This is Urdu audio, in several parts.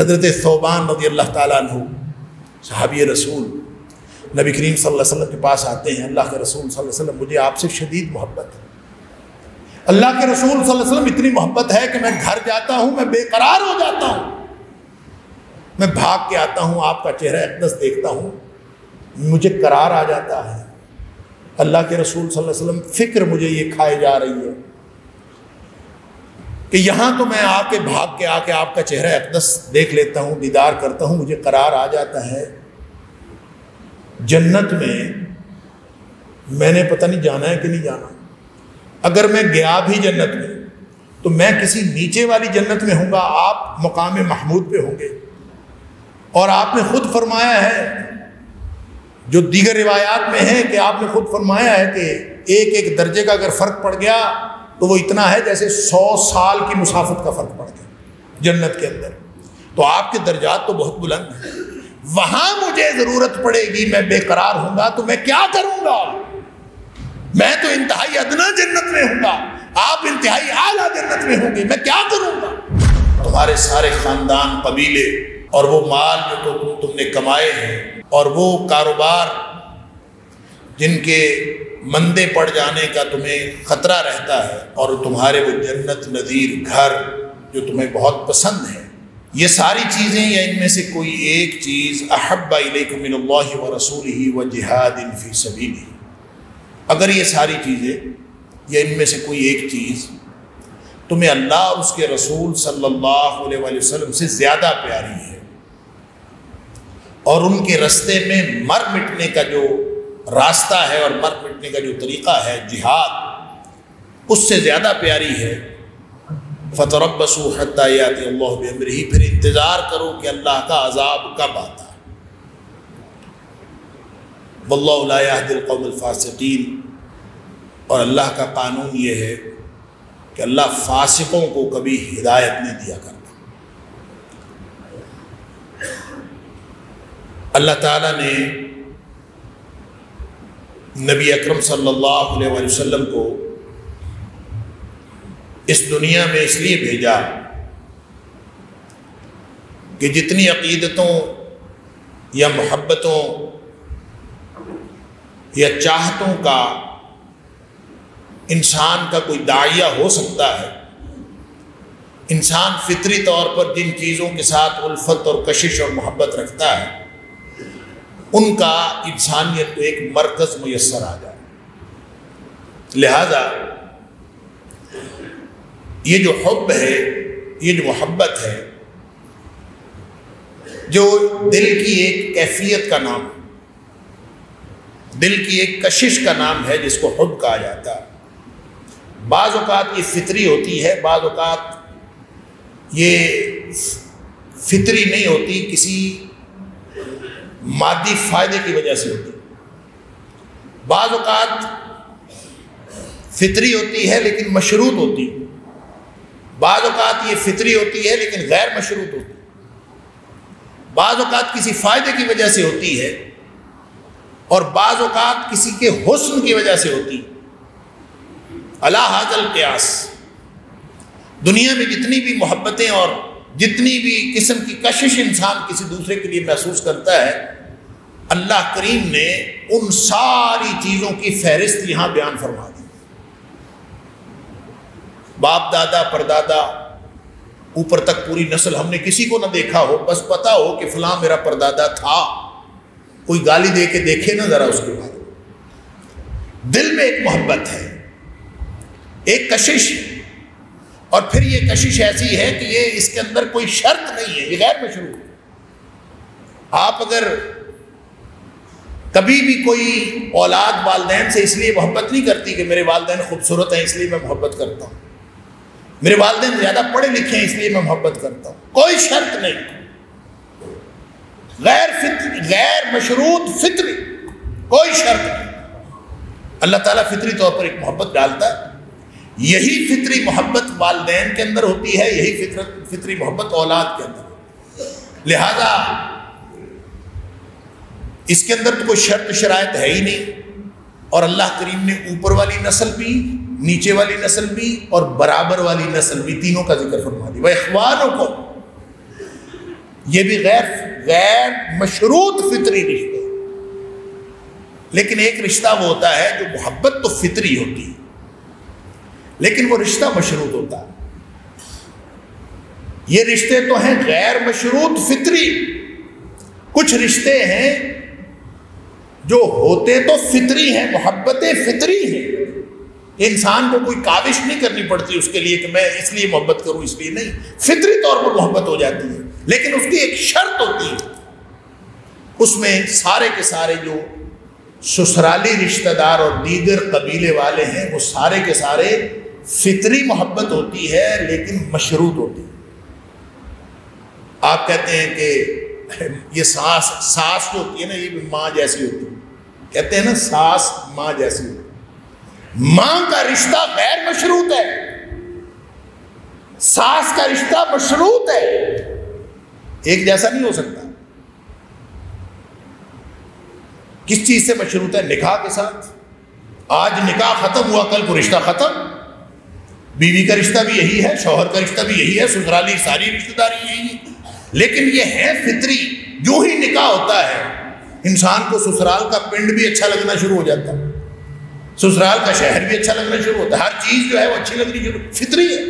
حضرت ثوبان رضی اللہ تعالیٰ عنہ صحابی رسول نبی کریم صلی اللہ علیہ وسلم کے پاس آتے ہیں، اللہ کے رسول صلی اللہ علیہ وسلم مجھے آپ سے شدید محبت ہے، اللہ کے رسول صلی اللہ علیہ وسلم اتنی محبت ہے کہ میں گھر جاتا ہوں میں بے قرار ہو جاتا ہوں، میں بھاگ کے آتا ہوں آپ کا چہرہ اقدس دیکھتا ہوں مجھے قرار آ جاتا ہے۔ اللہ کے رسول صلی اللہ علیہ وسلم فکر مجھے یہ کھائے جا رہی ہے کہ یہاں تو میں آ کے بھاگ کے آ کے آپ کا چہرہ اقدس دیکھ لیتا ہوں، دیدار کرتا ہوں، مجھے قرار آ جاتا ہے، جنت میں نے پتہ نہیں جانا ہے کہ نہیں جانا، اگر میں گیا بھی جنت میں تو میں کسی نیچے والی جنت میں ہوں گا، آپ مقام محمود پہ ہوں گے، اور آپ نے خود فرمایا ہے جو دیگر روایات میں ہے کہ آپ نے خود فرمایا ہے کہ ایک ایک درجے کا اگر فرق پڑ گیا تو وہ اتنا ہے جیسے 100 سال کی مسافت کا فرق پڑ گیا جنت کے اندر، تو آپ کے درجات تو بہت بلند ہیں، وہاں مجھے ضرورت پڑے گی، میں بے قرار ہوں گا تو میں کیا کروں گا؟ میں تو انتہائی ادنا جنت میں ہوں گا، آپ انتہائی اعلیٰ جنت میں ہوں گے، میں کیا کروں گا؟ تمہارے سارے خاندان، قبیلے اور وہ مال جو تم نے کمائے ہیں اور وہ کاروبار جن کے مندے پڑ جانے کا تمہیں خطرہ رہتا ہے، اور تمہارے وہ جنت نظیر گھر جو تمہیں بہت پسند ہے، یہ ساری چیزیں یا ان میں سے کوئی ایک چیز احب الیکم من اللہ ورسولہ وجہاد فی سبیلہ، اگر یہ ساری چیزیں یا ان میں سے کوئی ایک چیز تمہیں اللہ اور اس کے رسول صلی اللہ علیہ وآلہ وسلم سے زیادہ پیاری ہے، اور ان کے رستے میں مر مٹنے کا جو راستہ ہے اور مر مٹنے کا جو طریقہ ہے جہاد اس سے زیادہ پیاری ہے، فَتَرَبَّصُوا حَتَّى يَأْتِيَ اللَّهُ بِأَمْرِهِ، پھر انتظار کرو کہ اللہ کا عذاب کب آتا ہے، وَاللَّهُ لَا يَهْدِي الْقَوْمَ الْفَاسِقِينَ، اور اللہ کا قانون یہ ہے کہ اللہ فاسقوں کو کبھی ہدایت نہیں دیا کرتا۔ اللہ تعالیٰ نے نبی اکرم صلی اللہ علیہ وآلہ وسلم کو اس دنیا میں اس لیے بھیجا کہ جتنی عقیدتوں یا محبتوں یا چاہتوں کا انسان کا کوئی داعیہ ہو سکتا ہے، انسان فطری طور پر جن چیزوں کے ساتھ الفت اور کشش اور محبت رکھتا ہے ان کا انسانیت کو ایک مرکز میسر آ جائے، لہذا یہ جو حب ہے، یہ جو محبت ہے، جو دل کی ایک کیفیت کا نام ہے، دل کی ایک کشش کا نام ہے جس کو حب کہا جاتا ہے، بعض اوقات یہ فطری ہوتی ہے، بعض اوقات یہ فطری نہیں ہوتی، کسی مادی فائدے کی وجہ سے ہوتی، بعض اوقات فطری ہوتی ہے لیکن مشروط ہوتی، بعض اوقات یہ فطری ہوتی ہے لیکن غیر مشروط ہوتی، بعض اوقات کسی فائدے کی وجہ سے ہوتی ہے، اور بعض اوقات کسی کے حسن کی وجہ سے ہوتی۔ علی ھذا القیاس دنیا میں جتنی بھی محبتیں اور جتنی بھی قسم کی کشش انسان کسی دوسرے کے لیے محسوس کرتا ہے، اللہ کریم نے ان ساری چیزوں کی فہرست یہاں بیان فرما دی۔ باپ دادا پردادا اوپر تک پوری نسل، ہم نے کسی کو نہ دیکھا ہو، بس پتا ہو کہ فلاں میرا پردادا تھا، کوئی گالی دے کے دیکھے نہ ذرا، اس کے بعد دل میں ایک محبت ہے، ایک کشش ہے، اور پھر یہ کشش ایسی ہے کہ یہ اس کے اندر کوئی شرط نہیں ہے، یہ غیر مشروط ہے۔ آپ اگر کبھی بھی کوئی اولاد والدین سے اس لیے محبت نہیں کرتی کہ میرے والدین خوبصورت ہیں اس لیے میں محبت کرتا ہوں، میرے والدین زیادہ پڑھے لکھے ہیں اس لیے میں محبت کرتا ہوں، کوئی شرط نہیں، غیر مشروط فطری، کوئی شرط نہیں۔ اللہ تعالیٰ فطری طور پر ایک محبت ڈالتا ہے، یہی فطری محبت والدین کے اندر ہوتی ہے، یہی فطری محبت اولاد کے اندر، لہذا اس کے اندر تو کوئی شرط شرائط ہے ہی نہیں، اور اللہ کریم نے اوپر والی نسل بھی، نیچے والی نسل بھی اور برابر والی نسل بھی، تینوں کا ذکر فرما دی۔ وَإِخْوَانُكُمْ، یہ بھی غیر مشروط فطری رشتے. لیکن ایک رشتہ وہ ہوتا ہے جو محبت تو فطری ہوتی ہے لیکن وہ رشتہ مشروط ہوتا ہے. یہ رشتے تو ہیں غیر مشروط فطری. کچھ رشتے ہیں جو ہوتے تو فطری ہیں، محبتیں فطری ہیں. انسان کو کوئی کاوش نہیں کرنی پڑتی اس کے لیے کہ میں اس لیے محبت کروں، اس لیے نہیں، فطری طور پر محبت ہو جاتی ہے. لیکن اس کی ایک شرط ہوتی ہے، اس میں سارے کے سارے جو سسرالی رشتہ دار اور دیگر قبیلے والے ہیں وہ سارے کے سارے فطری محبت ہوتی ہے لیکن مشروط ہوتی ہے. آپ کہتے ہیں کہ یہ ساس جو ہوتی ہے نا، یہ بھی ماں جیسی ہوتی ہے. کہتے ہیں نا ساس ماں جیسی ہوتی ہے. ماں کا رشتہ غیر مشروط ہے، ساس کا رشتہ مشروط ہے، ایک جیسا نہیں ہو سکتا. کس چیز سے مشروط ہے؟ نکاح کے ساتھ. آج نکاح ختم ہوا، کل کو رشتہ ختم. بیوی کا رشتہ بھی یہی ہے، شوہر کا رشتہ بھی یہی ہے، سسرالی ساری رشتہ داری یہی ہے. لیکن یہ ہے فطری. جو ہی نکاح ہوتا ہے انسان کو سسرال کا پنڈ بھی اچھا لگنا شروع ہو جاتا ہے، سسرال کا شہر بھی اچھا لگنا شروع ہوتا ہے، ہر چیز جو ہے وہ اچھی لگنی شروع. فطری ہے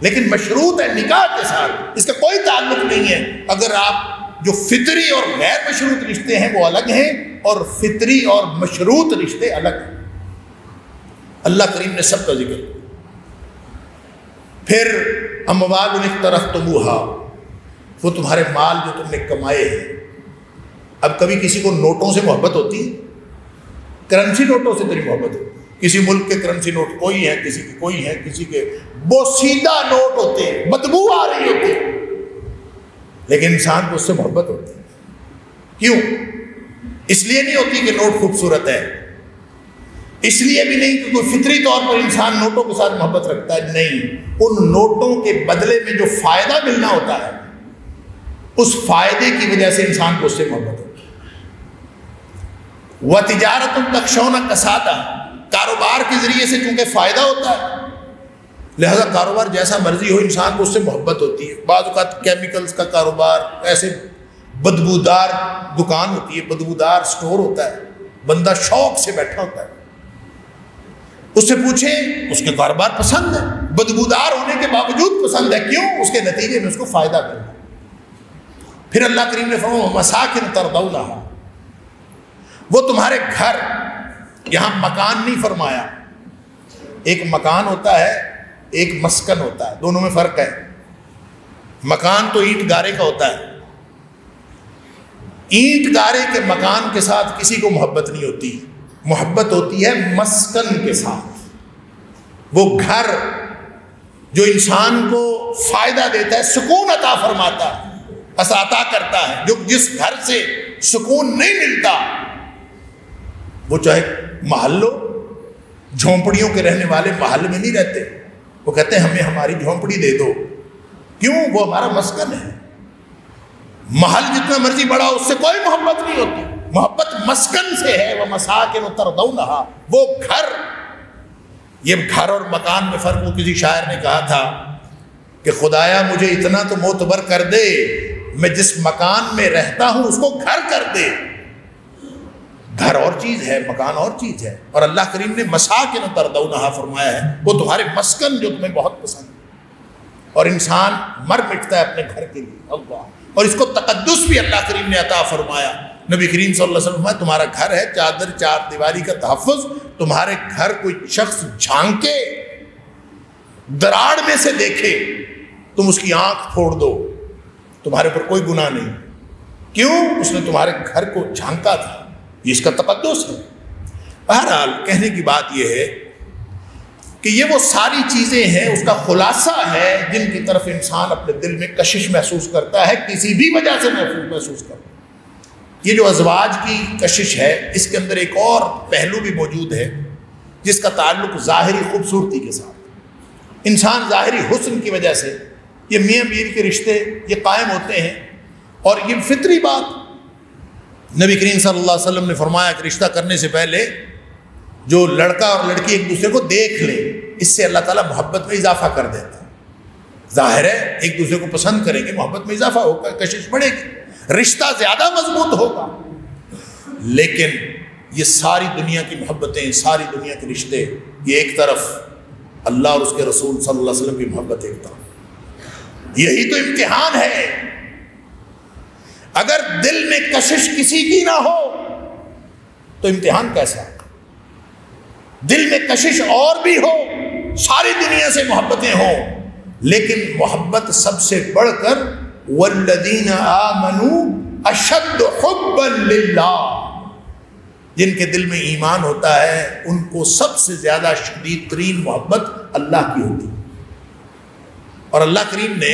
لیکن مشروط ہے نکاح کے ساتھ. اس کا کوئی تعلق نہیں ہے. اگر آپ جو فطری اور غیر مشروط رشتے ہیں وہ الگ ہیں اور فطری اور مشروط رشتے الگ ہیں. اللہ کریم نے سب کا ذکر. پھر اموال اقترفتموہا، وہ تمہارے مال جو تم نے کمائے ہیں. اب کبھی کسی کو نوٹوں سے محبت ہوتی ہے؟ کرنسی نوٹوں سے تیری محبت ہوتی ہے. کسی ملک کے کرنسی نوٹ کوئی ہیں، کسی کے کوئی ہیں، کسی کے بوسیدہ نوٹ ہوتے ہیں، بدبو آ رہی ہوتی ہے، لیکن انسان کو اس سے محبت ہوتی ہے. کیوں؟ اس لیے نہیں ہوتی کہ نوٹ خوبصورت ہے، اس لیے بھی نہیں کہ کوئی فطری طور پر انسان نوٹوں کے ساتھ محبت رکھتا ہے. نہیں، ان نوٹوں کے بدلے میں جو فائدہ ملنا ہوتا ہے اس فائدے کی وجہ سے انسان کو اس سے محبت ہوتی ہے. وَتِجَارَةٌ تَخْشَوْنَ كَسَادَهَا، کاروبار کے ذریعے سے چونکہ فائدہ ہوتا ہے لہذا کاروبار جیسا مرضی ہو انسان کو اس سے محبت ہوتی ہے. بعض اوقات کیمیکلز کا کاروبار، ایسے بدبودار دکان ہوتی ہے، بدبودار سٹور ہوتا ہے، بندہ شوق سے بیٹھا ہوتا ہے. اس سے پوچھیں اس کے کاروبار پسند ہے، بدبودار ہونے کے باوجود پسند ہے. کیوں؟ اس کے نتیجے میں اس کو فائدہ ملتا ہے. پھر اللہ کریم نے فرمایا مساکن ترضونہا، وہ تمہارے گھر. یہاں مکان نہیں فرمایا. ایک مکان ہوتا ہے، ایک مسکن ہوتا ہے، دونوں میں فرق ہے. مکان تو اینٹ گارے کا ہوتا ہے. اینٹ گارے کے مکان کے ساتھ کسی کو محبت نہیں ہوتی، محبت ہوتی ہے مسکن کے ساتھ. وہ گھر جو انسان کو فائدہ دیتا ہے، سکون عطا فرماتا ہے، عطا کرتا ہے. جو جس گھر سے سکون نہیں ملتا وہ چاہے محلوں جھونپڑیوں کے رہنے والے محل میں نہیں رہتے، وہ کہتے ہیں ہمیں ہماری جھونپڑی دے دو. کیوں؟ وہ ہمارا مسکن ہے. محل جتنا مرضی بڑا اس سے کوئی محبت نہیں ہوتی، محبت مسکن سے ہے. وہ مساکن ترضونہا، وہ گھر. یہ گھر اور مکان میں فرق. وہ کسی شاعر نے کہا تھا کہ خدایا مجھے اتنا تو معتبر کر دے، میں جس مکان میں رہتا ہوں اس کو گھر کر دے. گھر اور چیز ہے، مکان اور چیز ہے. اور اللہ کریم نے مساکن ترضونہا فرمایا ہے، وہ تمہارے مسکن جو تمہیں بہت پسند ہے. اور انسان مر مٹتا ہے اپنے گھر کے لیے. اللہ، اور اس کو تقدس بھی اللہ کریم نے عطا فرمایا. نبی کریم صلی اللہ علیہ وسلم تمہارا گھر ہے چادر چار دیواری کا تحفظ. تمہارے گھر کوئی شخص جھانکے، دراڑ میں سے دیکھے، تم اس کی آنکھ پھوڑ دو، تمہارے پر کوئی گناہ نہیں. کیوں؟ اس نے تمہارے گھر کو جھانکا تھا. یہ اس کا تقدس ہے. بہرحال کہنے کی بات یہ ہے کہ یہ وہ ساری چیزیں ہیں، اس کا خلاصہ ہے جن کی طرف انسان اپنے دل میں کشش محسوس کرتا ہے، کسی بھی وجہ سے محسوس کرتا ہے. یہ جو ازواج کی کشش ہے اس کے اندر ایک اور پہلو بھی موجود ہے جس کا تعلق ظاہری خوبصورتی کے ساتھ. انسان ظاہری حسن کی وجہ سے، یہ میاں بیوی کے رشتے یہ قائم ہوتے ہیں اور یہ فطری بات. نبی کریم صلی اللہ علیہ وسلم نے فرمایا کہ رشتہ کرنے سے پہلے جو لڑکا اور لڑکی ایک دوسرے کو دیکھ لے، اس سے اللہ تعالیٰ محبت میں اضافہ کر دیتا ہے. ظاہر ہے ایک دوسرے کو پسند کریں گے، محبت میں اضافہ ہوگا، کشش بڑھے گی، رشتہ زیادہ مضبوط ہوگا۔ لیکن یہ ساری دنیا کی محبتیں، ساری دنیا کے رشتے، یہ ایک طرف، اللہ اور اس کے رسول صلی اللہ علیہ وسلم کی محبت ایک طرف۔ یہی تو امتحان ہے۔ اگر دل میں کشش کسی کی نہ ہو تو امتحان کیسا؟ دل میں کشش اور بھی ہو، ساری دنیا سے محبتیں ہوں، لیکن محبت سب سے بڑھ کر والذین آمنوا اشد حبا للہ، جن کے دل میں ایمان ہوتا ہے ان کو سب سے زیادہ شدید ترین محبت اللہ کی ہوتی ہے۔ اور اللہ کریم نے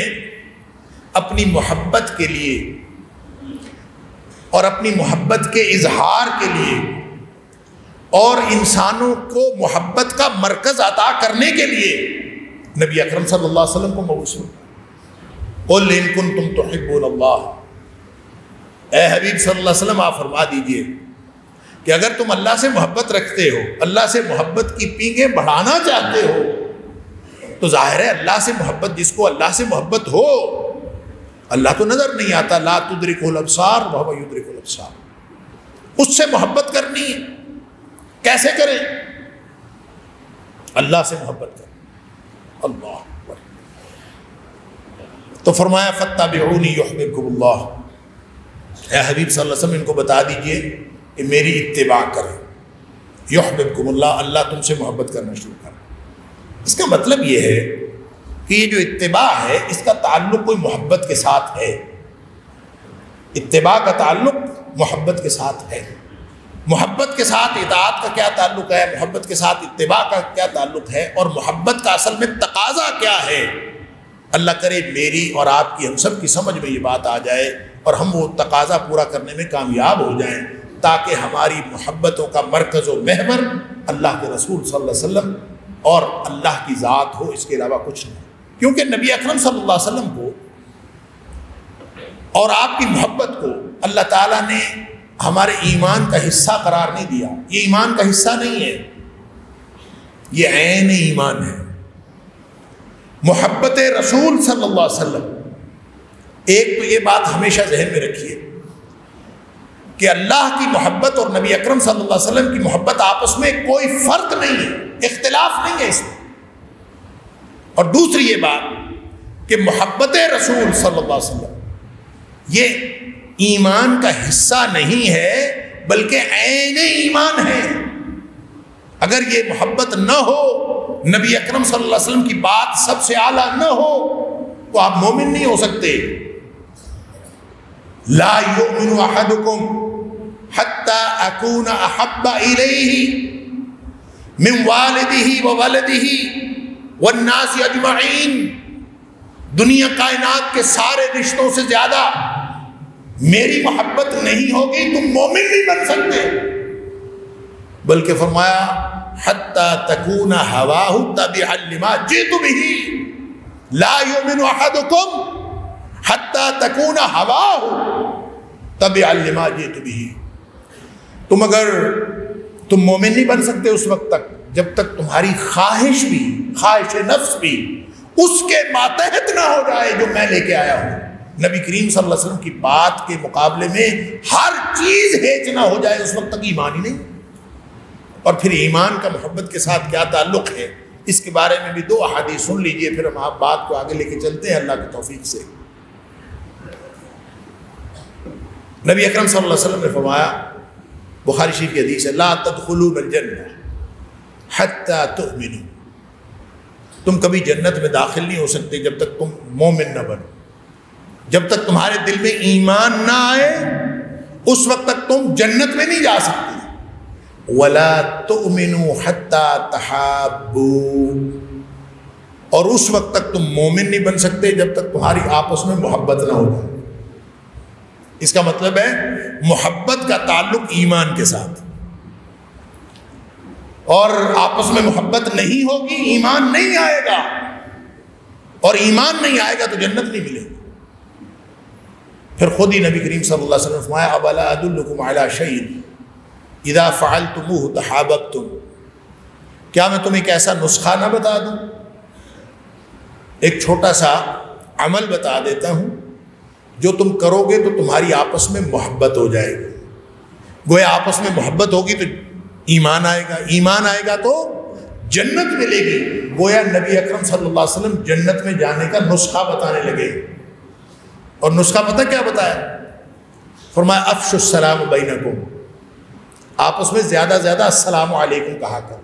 اپنی محبت کے لیے اور اپنی محبت کے اظہار کے لیے اور انسانوں کو محبت کا مرکز عطا کرنے کے لیے نبی اکرم صلی اللہ علیہ وسلم کو مبعوث کیا۔ قل ان کنتم تحبون اللہ، اے حبیب صلی اللہ علیہ وسلم آپ فرما دیجئے کہ اگر تم اللہ سے محبت رکھتے ہو، اللہ سے محبت کی پینگیں بڑھانا چاہتے ہو، تو ظاہر ہے اللہ سے محبت، جس کو اللہ سے محبت ہو، اللہ تو نظر نہیں آتا، لا تدرکہ الابصار وہو یدرک الابصار، اس سے محبت کرنی ہے، کیسے کریں؟ اللہ سے محبت کریں۔ اللہ اکبر۔ تو فرمایا فاتبعونی یحببکم اللہ، اے حبیب صلی اللہ علیہ وسلم ان کو بتا دیجئے کہ میری اتباع کریں، یحببکم اللہ، اللہ تم سے محبت کرنا شروع کریں۔ اس کا مطلب یہ ہے کہ یہ جو اتباع ہے اس کا تعلق کوئی محبت کے ساتھ ہے، اتباع کا تعلق محبت کے ساتھ ہے۔ محبت کے ساتھ اطاعت کا کیا تعلق ہے، محبت کے ساتھ اتباع کا کیا تعلق ہے، اور محبت کا اصل میں تقاضا کیا ہے؟ اللہ کرے میری اور آپ کی، ہم سب کی سمجھ میں یہ بات آ جائے اور ہم وہ تقاضا پورا کرنے میں کامیاب ہو جائیں، تاکہ ہماری محبتوں کا مرکز و محور اللہ کے رسول صلی اللہ علیہ وسلم اور اللہ کی ذات ہو، اس کے علاوہ کچھ نہیں۔ کیونکہ نبی اکرم صلی اللہ علیہ وسلم کو اور آپ کی محبت کو اللہ تعالیٰ نے ہمارے ایمان کا حصہ قرار نہیں دیا۔ یہ ایمان کا حصہ نہیں ہے، یہ عین ایمان ہے۔ محبت رسول صلی اللہ علیہ وسلم، ایک تو یہ بات ہمیشہ ذہن میں رکھیے کہ اللہ کی محبت اور نبی اکرم صلی اللہ علیہ وسلم کی محبت آپس میں کوئی فرق نہیں ہے، اختلاف نہیں ہے اس میں۔ اور دوسری یہ بات کہ محبت رسول صلی اللہ علیہ وسلم یہ ایمان کا حصہ نہیں ہے بلکہ عین ایمان ہے۔ اگر یہ محبت نہ ہو، نبی اکرم صلی اللہ علیہ وسلم کی بات سب سے اعلیٰ نہ ہو، تو آپ مومن نہیں ہو سکتے۔ لا یؤمن احدکم حتی اکون احب الیہ من والدہ وولدہ والناس اجمعین، دنیا کائنات کے سارے رشتوں سے زیادہ میری محبت نہیں ہوگی، تم مومن نہیں بن سکتے۔ بلکہ فرمایا حتی تکون ہواہ تبعا لما جئت بہ، لا یؤمن احدکم حتی تکون ہواہ تبعا لما جئت بہ۔ تم مومن نہیں بن سکتے اس وقت تک جب تک تمہاری خواہش بھی، خواہش نفس بھی اس کے ماتحت نہ ہو جائے جو میں لے کے آیا ہوں۔ نبی کریم صلی اللہ علیہ وسلم کی بات کے مقابلے میں ہر چیز ہیچ نہ ہو جائے، اس وقت تک ایمان ہی نہیں۔ اور پھر ایمان کا محبت کے ساتھ کیا تعلق ہے، اس کے بارے میں بھی دو احادیث سن لیجئے، پھر ہم آپ بات کو آگے لے کے چلتے ہیں اللہ کی توفیق سے۔ نبی اکرم صلی اللہ علیہ وسلم نے فرمایا، بخاری شریف کی حدیث ہے، لا تدخلون الجنہ حتی تؤمنوا، تم کبھی جنت میں داخل نہیں ہو سکتے جب تک تم مومن نہ بنو، جب تک تمہارے دل میں ایمان نہ آئے اس وقت تک تم جنت میں نہیں جا سکتے۔ وَلَا تُؤْمِنُوا حَتَّى تَحَابُّوا، اور اس وقت تک تم مومن نہیں بن سکتے جب تک تمہاری آپس میں محبت نہ ہو جائے۔ اس کا مطلب ہے محبت کا تعلق ایمان کے ساتھ، اور آپس میں محبت نہیں ہوگی ایمان نہیں آئے گا، اور ایمان نہیں آئے گا تو جنت نہیں ملے گی۔ پھر خود ہی نبی کریم صلی اللہ علیہ وسلم نے فرمایا، اولا ادلکم علی شیء اذا فعلتموہ تحاببتم، کیا میں تمہیں ایک ایسا نسخہ نہ بتا دوں ایک چھوٹا سا عمل بتا دیتا ہوں، جو تم کرو گے تو تمہاری آپس میں محبت ہو جائے گی. گویا آپس میں محبت ہوگی تو ایمان آئے گا، ایمان آئے گا تو جنت ملے گی. گویا نبی اکرم صلی اللہ علیہ وسلم جنت میں جانے کا نسخہ بتانے لگے. اور نسخہ پتہ کیا بتایا؟ فرمایا افشوا السلام بینکم، آپس میں زیادہ زیادہ السلام علیکم کہا کر.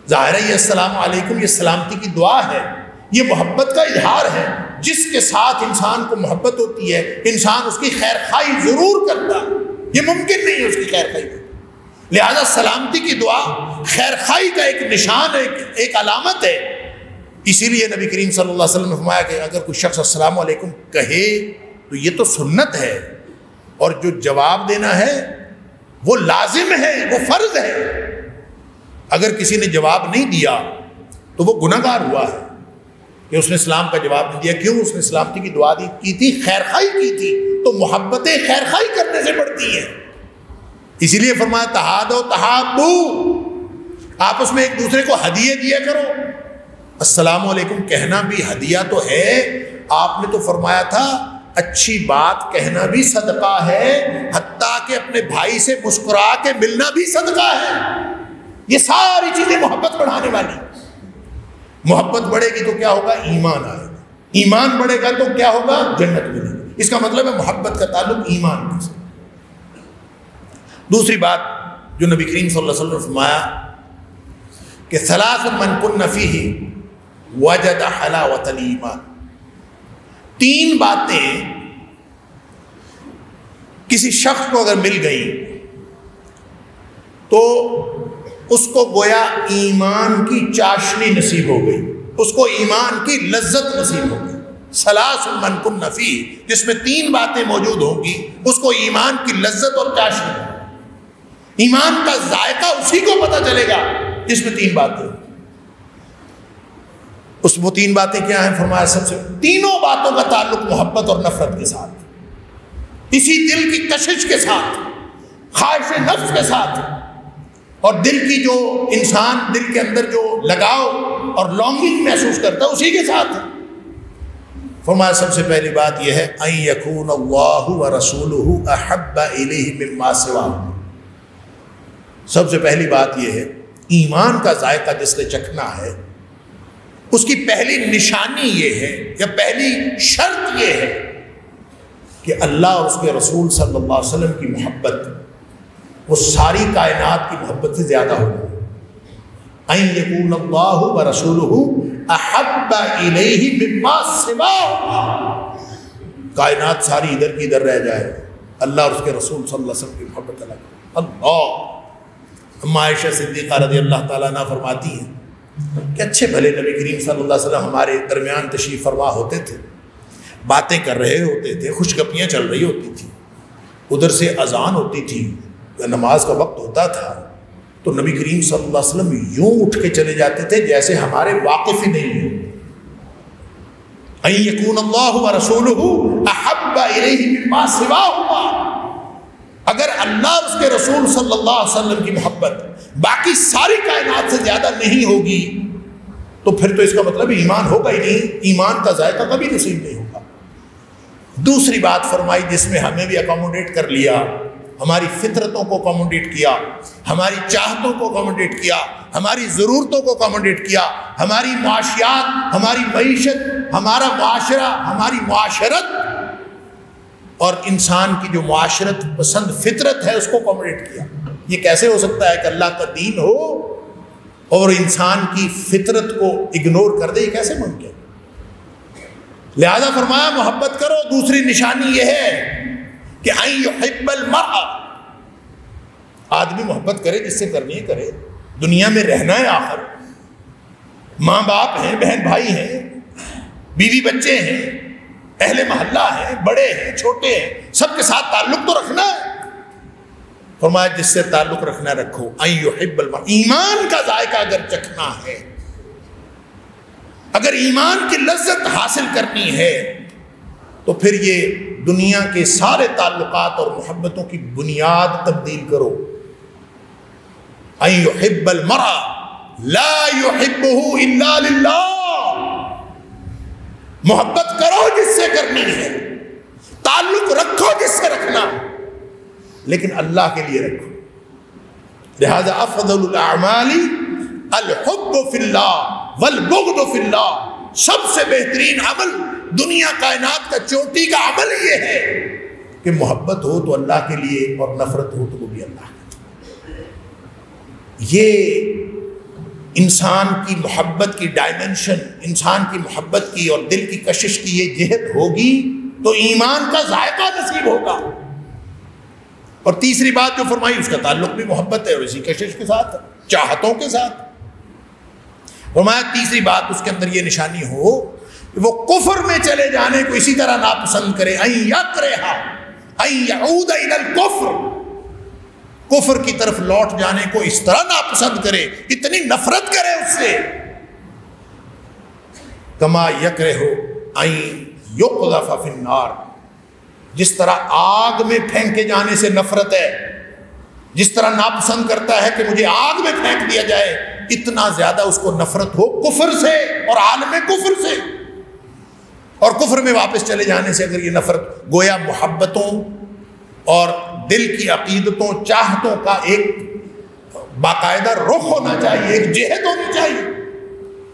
ظاہر ہے یہ السلام علیکم یہ سلامتی کی دعا ہے، یہ محبت کا اظہار ہے. جس کے ساتھ انسان کو محبت ہوتی ہے انسان اس کی خیر خواہی ضرور کرتا ہے، یہ ممکن نہیں ہے اس کی خیر خواہی. لہذا سلامتی کی دعا خیر خواہی کا ایک نشان ہے، ایک علامت ہے. اسی لیے نبی کریم صلی اللہ علیہ وسلم نے فرمایا کہ اگر کوئی شخص السلام علیکم کہے تو یہ تو سنت ہے، اور جو جواب دینا ہے وہ لازم ہے، وہ فرض ہے. اگر کسی نے جواب نہیں دیا تو وہ گناہگار ہوا ہے کہ اس نے اسلام کا جواب نہیں دیا. کیوں؟ اس نے سلامتی کی دعا کی تھی، خیر خواہی کی تھی. تو محبتیں خیر خواہی کرنے سے بڑھتی ہیں. اسی لیے فرمایا تہادو تحابو، آپس میں ایک دوسرے کو ہدیے دیا کرو. السلام علیکم کہنا بھی ہدیہ تو ہے. آپ نے تو فرمایا تھا اچھی بات کہنا بھی صدقہ ہے، حتیٰ کہ اپنے بھائی سے مسکرا کے ملنا بھی صدقہ ہے. یہ ساری چیزیں محبت بڑھانے والی. محبت بڑھے گی تو کیا ہوگا؟ ایمان آئے گا. ایمان بڑھے گا تو کیا ہوگا؟ جنت ملے گی. اس کا مطلب ہے محبت کا تعلق ایمان کے ساتھ. دوسری بات جو نبی کریم صلی اللہ علیہ وسلم نے فرمایا کہ ثلاث من کن فیہ وجد حلاوۃ الایمان. 3 باتیں کسی شخص کو اگر مل گئی تو اس کو گویا ایمان کی چاشنی نصیب ہو گئی، اس کو ایمان کی لذت نصیب ہو گئی. ثلاث من کن فیہ، جس میں 3 باتیں موجود ہوں گی اس کو ایمان کی لذت اور چاشنی، ایمان کا ذائقہ اسی کو پتہ چلے گا جس میں 3 باتیں. اس وہ 3 باتیں کیا ہیں؟ فرمایا سب سے تینوں باتوں کا تعلق محبت اور نفرت کے ساتھ، اسی دل کی کشش کے ساتھ، خواہش نفس کے ساتھ، اور دل کی جو انسان دل کے اندر جو لگاؤ اور لانگنگ محسوس کرتا ہے اسی کے ساتھ. فرمایا سب سے پہلی بات یہ ہے ان یکون اللہ ورسولہ احب الیہ مما سواہ. سب سے پہلی بات یہ ہے ایمان کا ذائقہ جس نے چکھنا ہے اس کی پہلی نشانی یہ ہے یا پہلی شرط یہ ہے کہ اللہ اور اس کے رسول صلی اللہ علیہ وسلم کی محبت وہ ساری کائنات کی محبت سے زیادہ ہوگی. ان یکون اللہ ورسولہ احب الیہ مما سواہ. کائنات ساری ادھر کی ادھر رہ جائے، اللہ اور اس کے رسول صلی اللہ علیہ وسلم کی محبت الگ. اللہ اما عائشہ صدیقہ رضی اللہ تعالیٰ عنہ فرماتی ہیں کہ اچھے بھلے نبی کریم صلی اللہ علیہ وسلم ہمارے درمیان تشریف فرما ہوتے تھے، باتیں کر رہے ہوتے تھے، خوش گپیاں چل رہی ہوتی تھیں، ادھر سے اذان ہوتی تھی یا نماز کا وقت ہوتا تھا تو نبی کریم صلی اللہ علیہ وسلم یوں اٹھ کے چلے جاتے تھے جیسے ہمارے واقف ہی نہیں ہیں. ان یکون اللہ ورسولہ احب الیہ مما سواہما. اگر اللہ اور اس کے رسول صلی اللہ علیہ وسلم کی محبت باقی ساری کائنات سے زیادہ نہیں ہوگی تو پھر تو اس کا مطلب ایمان ہوگا ہی نہیں، ایمان کا ذائقہ کبھی نصیب نہیں ہوگا. دوسری بات فرمائی جس میں ہمیں بھی اکوموڈیٹ کر لیا، ہماری فطرتوں کو اکوموڈیٹ کیا، ہماری چاہتوں کو اکوموڈیٹ کیا، ہماری ضرورتوں کو اکوموڈیٹ کیا، ہماری معاشیات، ہماری معیشت، ہمارا معاشرہ، ہماری معاشرت اور انسان کی جو معاشرت پسند فطرت ہے اس کو اکوموڈیٹ کیا. یہ کیسے ہو سکتا ہے کہ اللہ کا دین ہو اور انسان کی فطرت کو اگنور کر دے؟ یہ کیسے ممکن؟ لہذا فرمایا محبت کرو. دوسری نشانی یہ ہے کہ ان یحب المرء، آدمی محبت کرے جس سے کرنی ہے کرے، دنیا میں رہنا ہے. آخر ماں باپ ہیں، بہن بھائی ہیں، بیوی بچے ہیں، اہل محلہ ہیں، بڑے ہیں، چھوٹے ہیں، سب کے ساتھ تعلق تو رکھنا ہے. فرمایا جس سے تعلق رکھنا رکھو. ان یحب المرء، ایمان کا ذائقہ اگر چکھنا ہے، اگر ایمان کی لذت حاصل کرنی ہے تو پھر یہ دنیا کے سارے تعلقات اور محبتوں کی بنیاد تبدیل کرو. ان یحب المرء لا یحبہ الا للہ. محبت کرو جس سے کرنی ہے، تعلق رکھو جس سے رکھنا، لیکن اللہ کے لیے رکھو۔ لہذا افضل الاعمال الحب فی اللہ والبغض فی اللہ، سب سے بہترین عمل دنیا کائنات کا چوٹی کا عمل یہ ہے کہ محبت ہو تو اللہ کے لیے اور نفرت ہو تو وہ بھی اللہ کے لیے۔ یہ انسان کی محبت کی ڈائمنشن، انسان کی محبت کی اور دل کی کشش کی یہ جہت ہوگی تو ایمان کا ذائقہ نصیب ہوگا۔ اور تیسری بات جو فرمائی اس کا تعلق بھی محبت ہے اور اسی کشش کے ساتھ، چاہتوں کے ساتھ۔ فرمایا تیسری بات اس کے اندر یہ نشانی ہو کہ وہ کفر میں چلے جانے کو اسی طرح ناپسند کرے، ان یکرہ ان یعود الی الکفر، کفر کی طرف لوٹ جانے کو اس طرح ناپسند کرے، اتنی نفرت کرے اس سے، کما یکرہ ان یقذف فی النار، جس طرح آگ میں پھینکے جانے سے نفرت ہے، جس طرح ناپسند کرتا ہے کہ مجھے آگ میں پھینک دیا جائے، اتنا زیادہ اس کو نفرت ہو کفر سے اور عالم کفر سے، اور کفر میں واپس چلے جانے سے اگر یہ نفرت، گویا محبتوں اور دل کی عقیدتوں چاہتوں کا ایک باقاعدہ رخ ہونا چاہیے، ایک جہت ہونی چاہیے،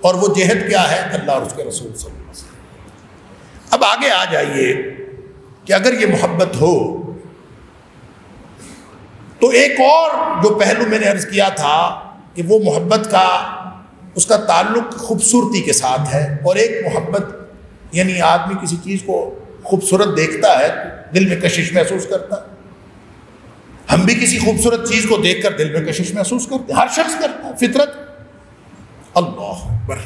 اور وہ جہت کیا ہے؟ اللہ اور اس کے رسول صلی اللہ علیہ وسلم۔ اب آگے آ جائیے کہ اگر یہ محبت ہو تو ایک اور جو پہلو میں نے عرض کیا تھا کہ وہ محبت کا اس کا تعلق خوبصورتی کے ساتھ ہے، اور ایک محبت یعنی آدمی کسی چیز کو خوبصورت دیکھتا ہے دل میں کشش محسوس کرتا ہے۔ ہم بھی کسی خوبصورت چیز کو دیکھ کر دل میں کشش محسوس کرتے ہیں، ہر شخص کرتا ہے، فطرت۔ اللہ اکبر۔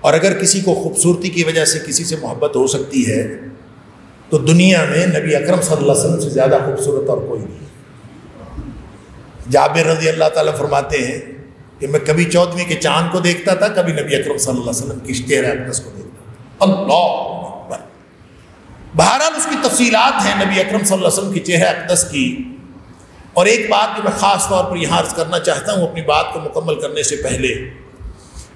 اور اگر کسی کو خوبصورتی کی وجہ سے کسی سے محبت ہو سکتی ہے تو دنیا میں نبی اکرم صلی اللہ علیہ وسلم سے زیادہ خوبصورت اور کوئی نہیں۔ جابر رضی اللہ تعالیٰ فرماتے ہیں کہ میں کبھی 14ویں کے چاند کو دیکھتا تھا، کبھی نبی اکرم صلی اللہ علیہ وسلم کی چہرہ اقدس کو دیکھتا تھا۔ اللہ اکبر۔ بہرحال اس کی تفصیلات ہیں نبی اکرم صلی اللہ علیہ وسلم کی چہرہ اقدس کی۔ اور ایک بات جو میں خاص طور پر یہاں عرض کرنا چاہتا ہوں اپنی بات کو مکمل کرنے سے پہلے،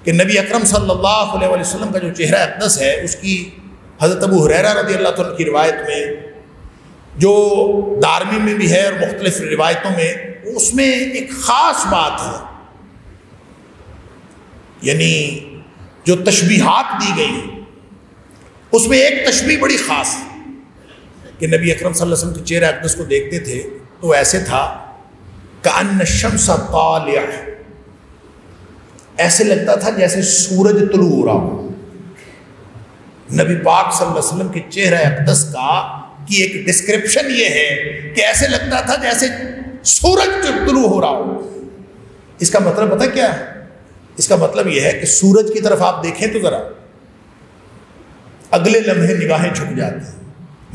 کہ نبی اکرم صلی اللہ علیہ وسلم کا جو چہرہ اقدس ہے اس کی حضرت ابو ہریرہ رضی اللہ عنہ کی روایت میں، جو دارمی میں بھی ہے اور مختلف روایتوں میں، اس میں ایک خاص بات ہے، یعنی جو تشبیہات دی گئی ہیں اس میں ایک تشبیہ بڑی خاص ہے کہ نبی اکرم صلی اللہ علیہ وسلم کے چہرہ اقدس کو دیکھتے تھے تو ایسے تھا کأن الشمس طالع، ایسے لگتا تھا جیسے سورج طلوع ہو رہا ہو۔ نبی پاک صلی اللہ علیہ وسلم کے چہرہ اقدس کی ایک ڈسکرپشن یہ ہے کہ ایسے لگتا تھا جیسے سورج طلوع ہو رہا ہو۔ اس کا مطلب پتہ کیا ہے؟ اس کا مطلب یہ ہے کہ سورج کی طرف آپ دیکھیں تو ذرا اگلے لمحے نگاہیں جھک جاتی ہیں۔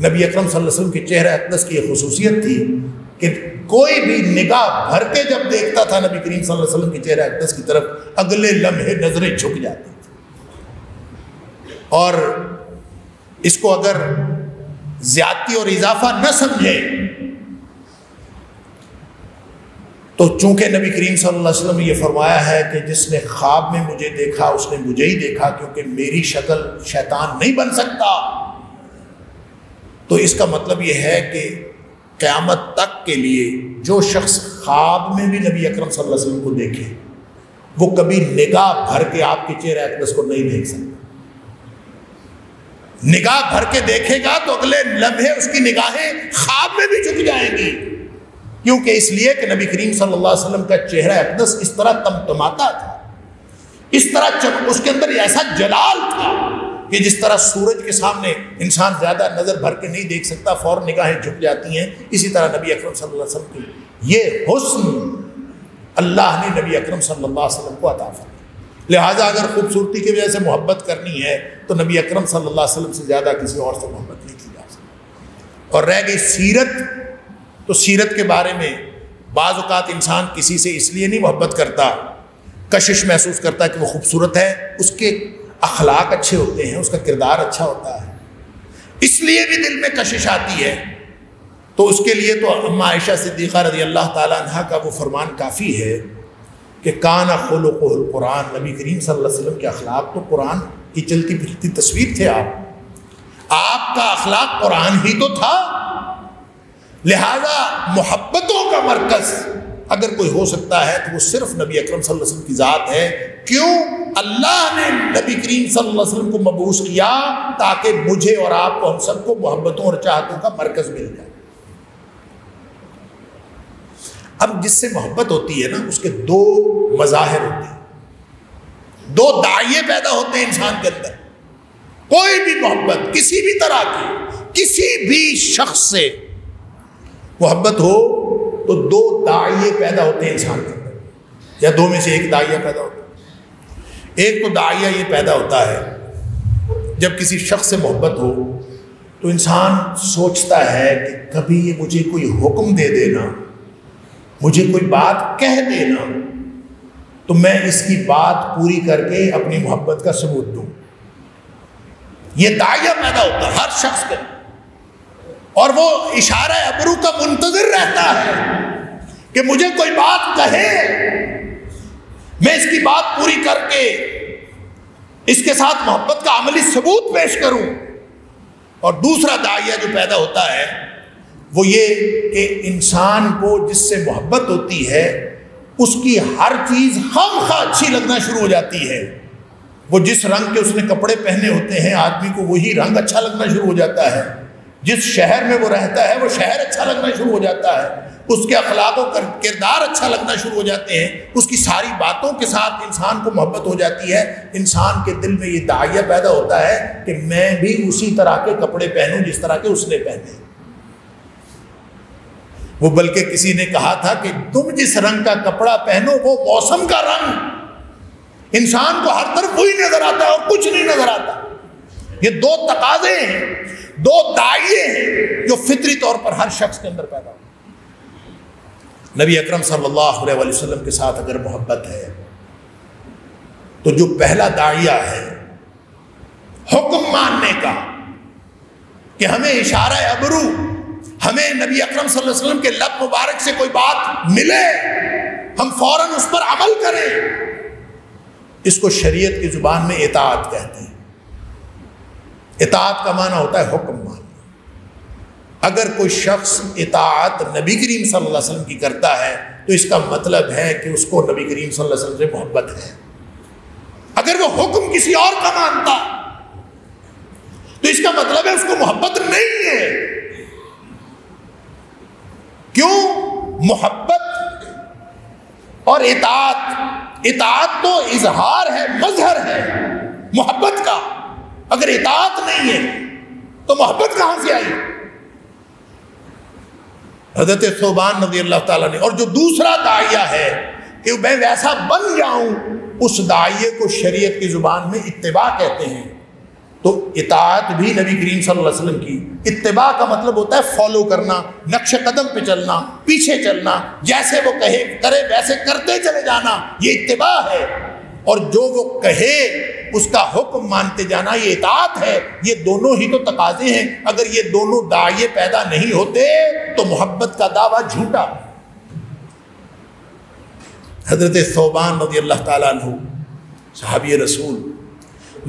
نبی اکرم صلی اللہ علیہ وسلم کے چہرہ اقدس کی یہ خصوصیت تھی کہ کوئی بھی نگاہ بھر کے جب دیکھتا تھا نبی کریم صلی اللہ علیہ وسلم کے چہرہ اقدس کی طرف، اگلے لمحے نظریں جھک جاتی تھیں۔ اور اس کو اگر زیادتی اور اضافہ نہ سمجھے تو چونکہ نبی کریم صلی اللہ علیہ وسلم نے یہ فرمایا ہے کہ جس نے خواب میں مجھے دیکھا اس نے مجھے ہی دیکھا، کیونکہ میری شکل شیطان نہیں بن سکتا، تو اس کا مطلب یہ ہے کہ قیامت تک کے لیے جو شخص خواب میں بھی نبی اکرم صلی اللہ علیہ وسلم کو دیکھے وہ کبھی نگاہ بھر کے آپ کے چہرہ اقدس کو نہیں دیکھ سکتا۔ نگاہ بھر کے دیکھے گا تو اگلے لمحے اس کی نگاہیں خواب میں بھی جھک جائیں گی، کیونکہ اس لیے کہ نبی کریم صلی اللہ علیہ وسلم کا چہرہ اقدس اس طرح تمتماتا تھا، اس طرح اس کے اندر ایسا جلال تھا کہ جس طرح سورج کے سامنے انسان زیادہ نظر بھر کے نہیں دیکھ سکتا، فوراً نگاہیں جھک جاتی ہیں، اسی طرح نبی اکرم صلی اللہ علیہ وسلم کی یہ حسن اللہ نے نبی اکرم صلی اللہ علیہ وسلم کو عطا فرمایا۔ لہٰذا اگر خوبصورتی کی وجہ سے محبت کرنی ہے تو نبی اکرم صلی اللہ علیہ وسلم سے زیادہ کسی اور سے محبت نہیں کی جا سکتی۔ اور رہ گئی سیرت، تو سیرت کے بارے میں بعض اوقات انسان کسی سے اس لیے نہیں محبت کرتا، کشش محسوس کرتا کہ وہ خوبصورت ہے، اس کے اخلاق اچھے ہوتے ہیں، اس کا کردار اچھا ہوتا ہے، اس لیے بھی دل میں کشش آتی ہے، تو اس کے لیے تو اماں عائشہ صدیقہ رضی اللہ تعالیٰ عنہ کا وہ فرمان کافی ہے کہ کان خلقہ القرآن، نبی کریم صلی اللہ علیہ وسلم کے اخلاق تو قرآن کی چلتی پھرتی تصویر تھے آپ کا اخلاق قرآن ہی تو تھا، لہذا محبتوں کا مرکز اگر کوئی ہو سکتا ہے تو وہ صرف نبی اکرم صلی اللہ علیہ وسلم کی ذات ہے۔ کیوں؟ اللہ نے نبی کریم صلی اللہ علیہ وسلم کو مبعوث کیا تاکہ مجھے اور آپ کو، ہم سب کو محبتوں اور چاہتوں کا مرکز مل جائے۔ اب جس سے محبت ہوتی ہے نا، اس کے دو مظاہر ہوتے ہیں، دو داعیے پیدا ہوتے ہیں انسان کے اندر۔ کوئی بھی محبت کسی بھی طرح کی، کسی بھی شخص سے محبت ہو تو دو داعیے پیدا ہوتے ہیں انسان کے اندر، یا دو میں سے ایک داعیہ پیدا ہوتا ہے۔ ایک تو داعیہ یہ پیدا ہوتا ہے جب کسی شخص سے محبت ہو تو انسان سوچتا ہے کہ کبھی یہ مجھے کوئی حکم دے دینا، مجھے کوئی بات کہہ دینا تو میں اس کی بات پوری کر کے اپنی محبت کا ثبوت دوں۔ یہ داعیہ پیدا ہوتا ہے ہر شخص کے، اور وہ اشارہ ابرو کا منتظر رہتا ہے کہ مجھے کوئی بات کہے، میں اس کی بات پوری کر کے اس کے ساتھ محبت کا عملی ثبوت پیش کروں۔ اور دوسرا داعیہ جو پیدا ہوتا ہے وہ یہ کہ انسان کو جس سے محبت ہوتی ہے اس کی ہر چیز خواہ اچھی لگنا شروع ہو جاتی ہے۔ وہ جس رنگ کے اس نے کپڑے پہنے ہوتے ہیں آدمی کو وہی رنگ اچھا لگنا شروع ہو جاتا ہے، جس شہر میں وہ رہتا ہے وہ شہر اچھا لگنا شروع ہو جاتا ہے، اس کے اخلاق و کردار اچھا لگنا شروع ہو جاتے ہیں، اس کی ساری باتوں کے ساتھ انسان کو محبت ہو جاتی ہے۔ انسان کے دل میں یہ داعیہ پیدا ہوتا ہے کہ میں بھی اسی طرح کے کپڑے پہنوں جس طرح کے اس نے پہنے۔ وہ بلکہ کسی نے کہا تھا کہ تم جس رنگ کا کپڑا پہنو وہ موسم کا رنگ، انسان کو ہر طرف وہی نظر آتا ہے اور کچھ نہیں نظر آتا۔ یہ دو تقاضے ہیں، دو داعیے ہیں جو فطری طور پر ہر شخص کے اندر پیدا ہو۔ نبی اکرم صلی اللہ علیہ وسلم کے ساتھ اگر محبت ہے تو جو پہلا داعیہ ہے حکم ماننے کا، کہ ہمیں اشارہ ابرو، ہمیں نبی اکرم صلی اللہ علیہ وسلم کے لب مبارک سے کوئی بات ملے ہم فوراً اس پر عمل کریں، اس کو شریعت کی زبان میں اطاعت کہتے ہیں۔ اطاعت کا معنی ہوتا ہے حکم ماننا۔ اگر کوئی شخص اطاعت نبی کریم صلی اللہ علیہ وسلم کی کرتا ہے تو اس کا مطلب ہے کہ اس کو نبی کریم صلی اللہ علیہ وسلم سے محبت ہے۔ اگر وہ حکم کسی اور کا مانتا تو اس کا مطلب ہے اس کو محبت نہیں ہے۔ کیوں؟ محبت اور اطاعت تو اظہار ہے، مظہر ہے محبت کا۔ اگر اطاعت نہیں ہے تو محبت کہاں سے آئی؟ حضرت ثوبان رضی اللہ تعالیٰ نے، اور جو دوسرا داعیہ ہے کہ میں ویسا بن جاؤں، اس داعیے کو شریعت کی زبان میں اتباع کہتے ہیں۔ تو اطاعت بھی نبی کریم صلی اللہ علیہ وسلم کی، اتباع کا مطلب ہوتا ہے فالو کرنا، نقش قدم پہ چلنا، پیچھے چلنا، جیسے وہ کہے کرے ویسے کرتے چلے جانا، یہ اتباع ہے۔ اور جو وہ کہے اس کا حکم مانتے جانا، یہ اطاعت ہے۔ یہ دونوں ہی تو تقاضے ہیں۔ اگر یہ دونوں داعیے پیدا نہیں ہوتے تو محبت کا دعویٰ جھوٹا۔ حضرت ثوبان رضی اللہ تعالیٰ عنہ صحابی رسول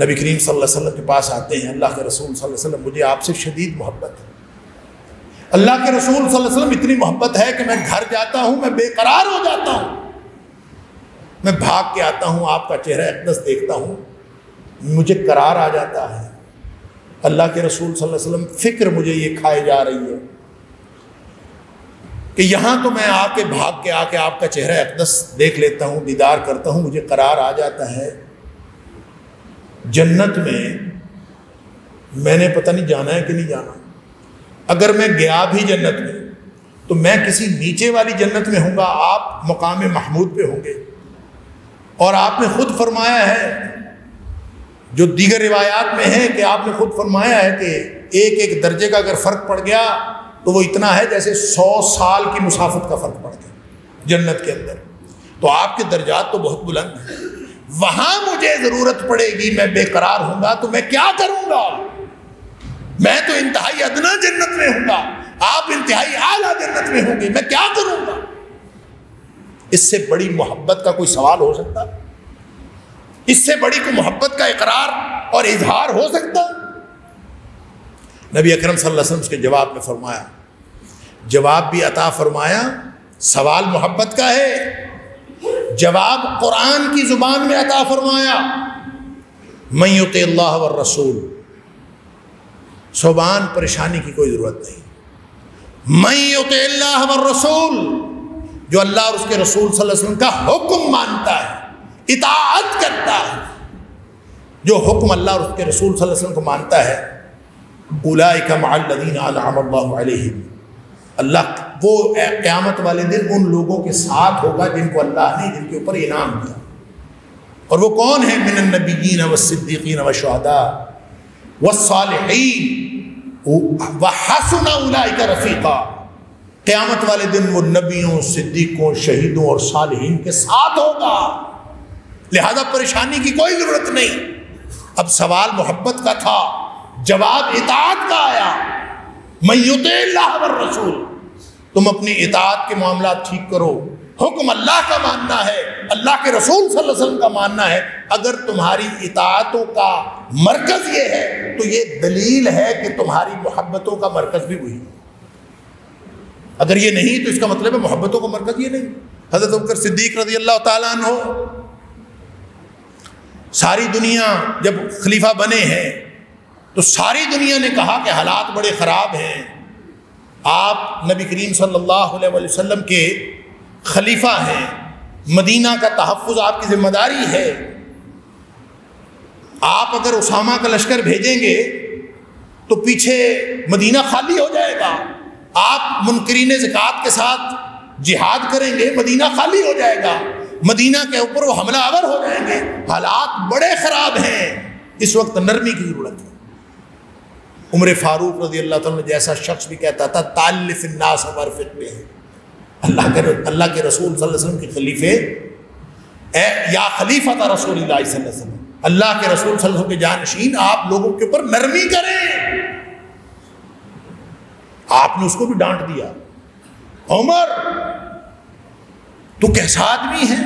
نبی کریم صلی اللہ علیہ وسلم کے پاس آتے ہیں، اللہ کے رسول صلی اللہ علیہ وسلم مجھے آپ سے شدید محبت ہے۔ اللہ کے رسول صلی اللہ علیہ وسلم اتنی محبت ہے کہ میں گھر جاتا ہوں میں بے قرار ہو جاتا ہوں، میں بھاگ کے آتا ہوں، آپ کا چہرہ اقدس دیکھتا ہوں، مجھے قرار آ جاتا ہے۔ اللہ کے رسول صلی اللہ علیہ وسلم فکر مجھے یہ کھائے جا رہی ہے کہ یہاں تو میں آ کے آپ کا چہرہ اقدس دیکھ لیتا ہوں، دیدار کرتا ہوں، مجھے قرار آ جاتا ہے۔ جنت میں نے پتہ نہیں جانا ہے کہ نہیں جانا۔ اگر میں گیا بھی جنت میں تو میں کسی نیچے والی جنت میں ہوں گا، آپ مقام محمود پہ ہوں گے۔ اور آپ نے خود فرمایا ہے، جو دیگر روایات میں ہے کہ آپ نے خود فرمایا ہے کہ ایک ایک درجے کا اگر فرق پڑ گیا تو وہ اتنا ہے جیسے 100 سال کی مسافت کا فرق پڑ گیا جنت کے اندر۔ تو آپ کے درجات تو بہت بلند ہیں۔ وہاں مجھے ضرورت پڑے گی، میں بے قرار ہوں گا تو میں کیا کروں گا؟ میں تو انتہائی ادنا جنت میں ہوں گا، آپ انتہائی اعلیٰ جنت میں ہوں گے، میں کیا کروں گا؟ اس سے بڑی محبت کا کوئی سوال ہو سکتا؟ اس سے بڑی کوئی محبت کا اقرار اور اظہار ہو سکتا؟ نبی اکرم صلی اللہ علیہ وسلم اس کے جواب میں فرمایا، جواب بھی عطا فرمایا، سوال محبت کا ہے، جواب قرآن کی زبان میں عطا فرمایا، من یطع اللہ والرسول، زبان پریشانی کی کوئی ضرورت نہیں، من یطع اللہ والرسول، جو اللہ اور اس کے رسول صلی اللہ علیہ وسلم کا حکم مانتا ہے، اطاعت کرتا ہے، جو حکم اللہ اور اس کے رسول صلی اللہ علیہ وسلم کو مانتا ہے، اولئک مع الذین انعم اللہ علیہم، اللہ وہ قیامت والے دن ان لوگوں کے ساتھ ہوگا جن کو اللہ نے جن کے اوپر انعام دیا، اور وہ کون ہیں؟ من النبیین والصدیقین والشہداء والصالحین وحسن اولئک رفیقا، قیامت والے دن وہ نبیوں، صدیقوں، شہیدوں اور صالحین کے ساتھ ہوگا، لہذا پریشانی کی کوئی ضرورت نہیں۔ اب سوال محبت کا تھا، جواب اطاعت کا آیا، من یطع اللہ والرسول، تم اپنی اطاعت کے معاملات ٹھیک کرو، حکم اللہ کا ماننا ہے، اللہ کے رسول صلی اللہ علیہ وسلم کا ماننا ہے۔ اگر تمہاری اطاعتوں کا مرکز یہ ہے تو یہ دلیل ہے کہ تمہاری محبتوں کا مرکز بھی وہی ہے، اگر یہ نہیں تو اس کا مطلب ہے محبتوں کا مرکز یہ نہیں۔ حضرت ابوبکر صدیق رضی اللہ تعالیٰ عنہ ساری دنیا جب خلیفہ بنے ہیں تو ساری دنیا نے کہا کہ حالات بڑے خراب ہیں، آپ نبی کریم صلی اللہ علیہ وسلم کے خلیفہ ہیں، مدینہ کا تحفظ آپ کی ذمہ داری ہے، آپ اگر اسامہ کا لشکر بھیجیں گے تو پیچھے مدینہ خالی ہو جائے گا، آپ منکرین زکوٰۃ کے ساتھ جہاد کریں گے، مدینہ خالی ہو جائے گا، مدینہ کے اوپر وہ حملہ آور ہو جائیں گے، حالات بڑے خراب ہیں، اس وقت نرمی کی ضرورت ہے۔ عمر فاروق رضی اللہ تعالیٰ نے جیسا شخص بھی کہتا تھا تالف الناس ورفق بہم، اللہ کے رسول صلی اللہ علیہ وسلم کے خلیفے، یا خلیفۃ رسول اللہ صلی اللہ علیہ وسلم، اللہ کے رسول صلی اللہ علیہ وسلم کے جانشین، آپ لوگوں کے اوپر نرمی کریں۔ آپ نے اس کو بھی ڈانٹ دیا، عمر تو کیسا آدمی ہے،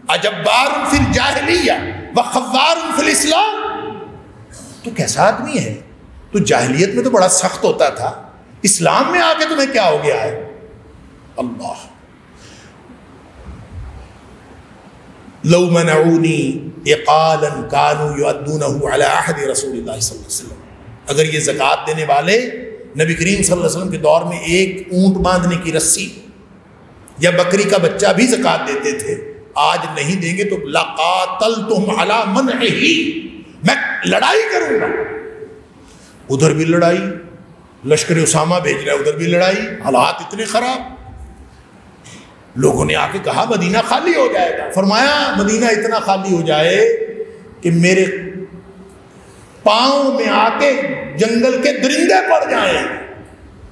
اجبار فی الجاہلیہ وخوار فی الاسلام، تو کیسا آدمی ہے، تو جاہلیت میں تو بڑا سخت ہوتا تھا، اسلام میں آ کے تمہیں کیا ہو گیا ہے؟ اللہ، لو منعونی اقالا كانوا يؤدونه على عهد رسول اللہ صلی اللہ علیہ وسلم، اگر یہ زکوٰۃ دینے والے نبی کریم صلی اللہ علیہ وسلم کے دور میں ایک اونٹ باندھنے کی رسی یا بکری کا بچہ بھی زکوٰۃ دیتے تھے، آج نہیں دیں گے تو لقاتلتم علی منعہ، میں لڑائی کروں گا۔ ادھر بھی لڑائی، لشکر اسامہ بھیج رہا ہے، ادھر بھی لڑائی، حالات اتنے خراب، لوگوں نے آ کے کہا مدینہ خالی ہو جائے گا، فرمایا مدینہ اتنا خالی ہو جائے کہ میرے پاؤں میں آ کے جنگل کے درندے پڑ جائیں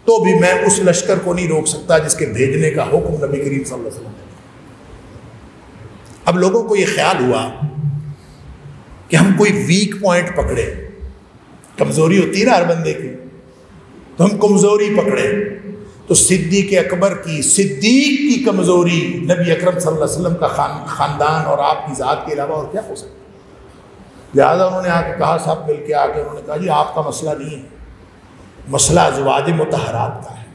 تو بھی میں اس لشکر کو نہیں روک سکتا جس کے بھیجنے کا حکم نبی کریم صلی اللہ علیہ وسلم نے۔ اب لوگوں کو یہ خیال ہوا کہ ہم کوئی ویک پوائنٹ پکڑے، کمزوری ہوتی ہے نا ہر بندے کی، تو ہم کمزوری پکڑے، تو صدیق اکبر کی، صدیق کی کمزوری نبی اکرم صلی اللہ علیہ وسلم کا خاندان اور آپ کی ذات کے علاوہ اور کیا ہو سکتا ہے؟ لہٰذا انہوں نے آ کے کہا، صاحب مل کے آ کے انہوں نے کہا جی آپ کا مسئلہ نہیں ہے، مسئلہ ازواج مطہرات کا ہے،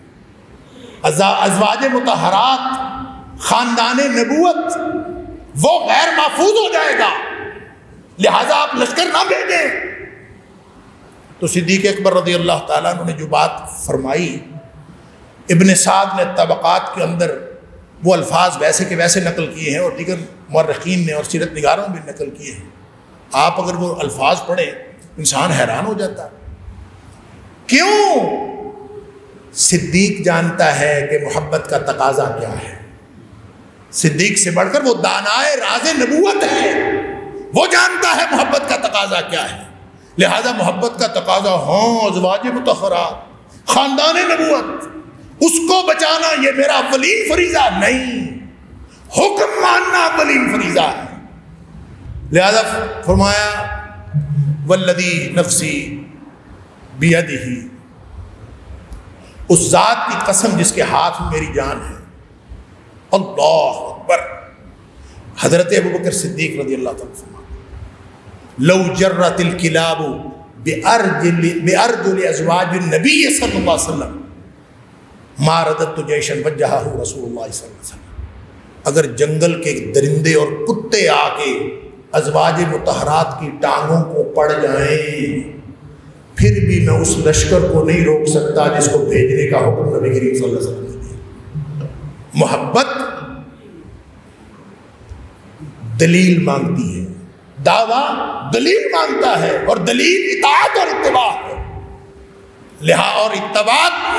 ازواج مطہرات خاندان نبوت وہ غیر محفوظ ہو جائے گا، لہٰذا آپ لشکر نہ بھیجیں۔ تو صدیق اکبر رضی اللہ تعالیٰ عنہ نے جو بات فرمائی، ابن سعد نے طبقات کے اندر وہ الفاظ ویسے کے ویسے نقل کیے ہیں اور دیگر مورخین نے اور سیرت نگاروں نے بھی نقل کیے ہیں، آپ اگر وہ الفاظ پڑھیں انسان حیران ہو جاتا ہے۔ کیوں؟ صدیق جانتا ہے کہ محبت کا تقاضا کیا ہے، صدیق سے بڑھ کر وہ دانائے راز نبوت ہے، وہ جانتا ہے محبت کا تقاضا کیا ہے، لہذا محبت کا تقاضا ہاں ازواج مطہرات خاندان نبوت، اس کو بچانا یہ میرا اولین فریضہ نہیں، حکم ماننا اولین فریضہ ہے۔ لہذا فرمایا والذی نفسی بیدہ، اس ذات کی قسم جس کے ہاتھ میں میری جان ہے، اللہ اکبر، حضرت ابوبکر صدیق رضی اللہ تعالیٰ عنہ، لو جرت الکلاب بأرجل ازواج النبی صلی اللہ علیہ وسلم ما رددت جیشا وجہہ رسول اللہ صلی اللہ علیہ وسلم. اگر جنگل کے درندے اور کتے آ کے ازواج مطہرات کی ٹانگوں کو پڑ جائیں پھر بھی میں اس لشکر کو نہیں روک سکتا جس کو بھیجنے کا حکم نبی کریم صلی اللہ علیہ وسلم نے دیا. محبت دلیل مانگتی ہے، دعویٰ دلیل مانگتا ہے، اور دلیل اطاعت اور اتباع ہے.